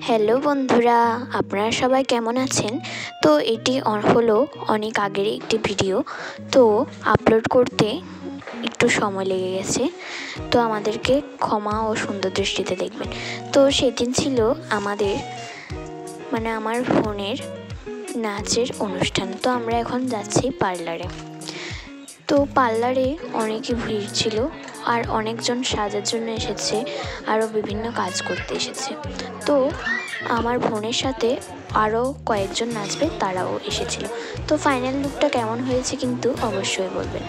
Hello বন্ধুরা, আপনারা সবাই কেমন আছেন? তো এটি হলো অনেক আগের একটি ভিডিও, তো আপলোড করতে একটু সময় লেগে গেছে, তো আমাদেরকে ক্ষমা ও সুন্দর দৃষ্টিতে দেখবেন। তো সেদিন ছিল আমাদের আমার বোনের নাচের অনুষ্ঠান। তো আমরা এখন যাচ্ছি পার্লারে। তো পার্লারে অনেকই ভিড় ছিল, আর অনেকজন সাজার জন্য এসেছে, আরও বিভিন্ন কাজ করতে এসেছে। তো আমার বোনের সাথে আরও কয়েকজন নাচবে, তারাও এসেছিল। তো ফাইনাল লুকটা কেমন হয়েছে কিন্তু অবশ্যই বলবেন।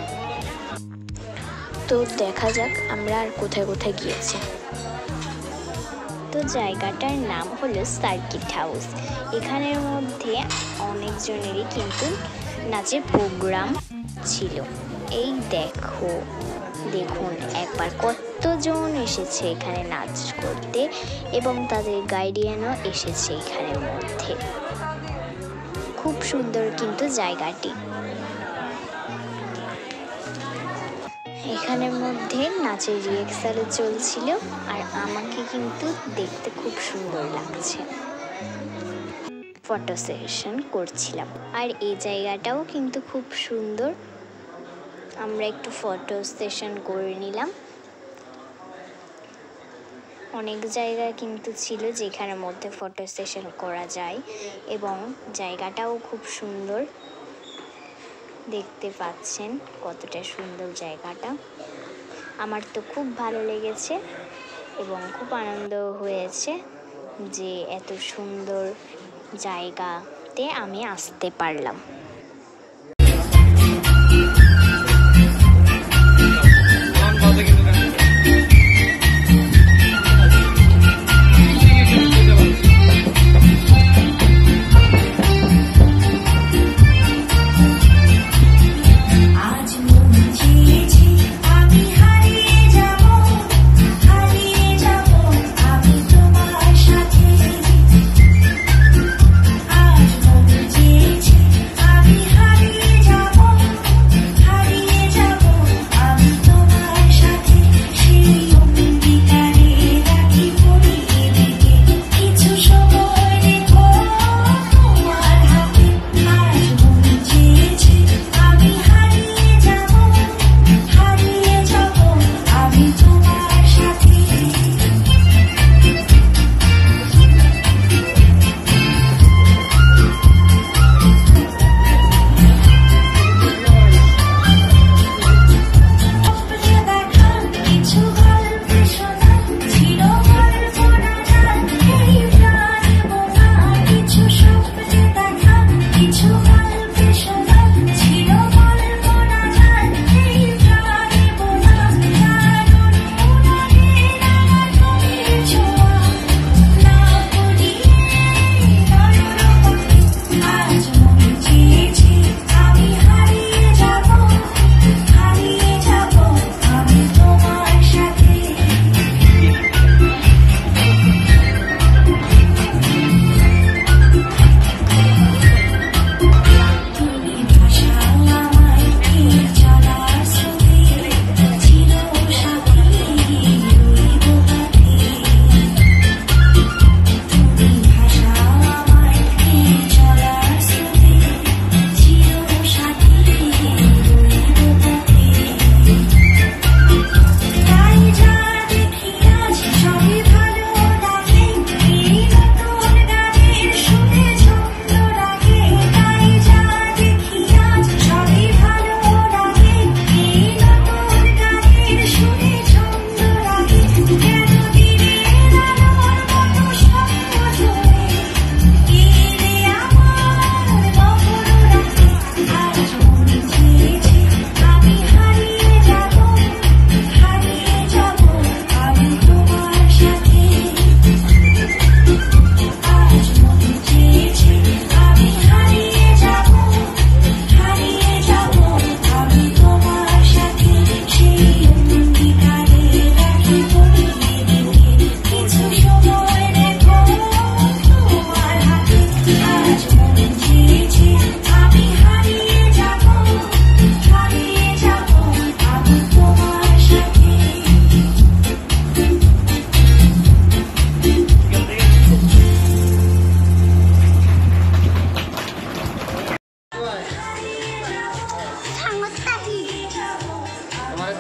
তো দেখা যাক আমরা আর কোথায় কোথায় গিয়েছি। তো জায়গাটার নাম হলো সার্কিট হাউস। এখানের মধ্যে অনেকজনেরই কিন্তু নাচের প্রোগ্রাম ছিল। এই দেখুন একবার কতজন এসেছে এখানে নাচ করতে, এবং তাদের গাইডিয়ানও এসেছে এখানের মধ্যে। খুব সুন্দর কিন্তু জায়গাটি। এখানের মধ্যে নাচের রিহার্সালও চলছিল, আর আমাকে কিন্তু দেখতে খুব সুন্দর লাগছে। ফটো সেশন করছিলাম, আর এই জায়গাটাও কিন্তু খুব সুন্দর। আমরা একটু ফটো সেশন করে নিলাম। অনেক জায়গা কিন্তু ছিল যেখানের মধ্যে ফটো সেশন করা যায়, এবং জায়গাটাও খুব সুন্দর। দেখতে পাচ্ছেন কতটা সুন্দর জায়গাটা। আমার তো খুব ভালো লেগেছে এবং খুব আনন্দ হয়েছে যে এত সুন্দর জায়গাতে আমি আসতে পারলাম।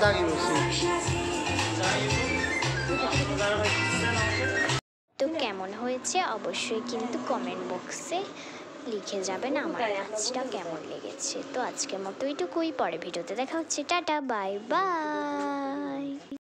দাঁড়িয়ে বসে। তো কেমন হয়েছে অবশ্যই কিন্তু কমেন্ট বক্সে লিখে যাবেন আমার নাচটা কেমন লেগেছে। তো আজকের মতো এইটুকুই, পরে ভিডিওতে দেখা হচ্ছে, টাটা বাই বাই।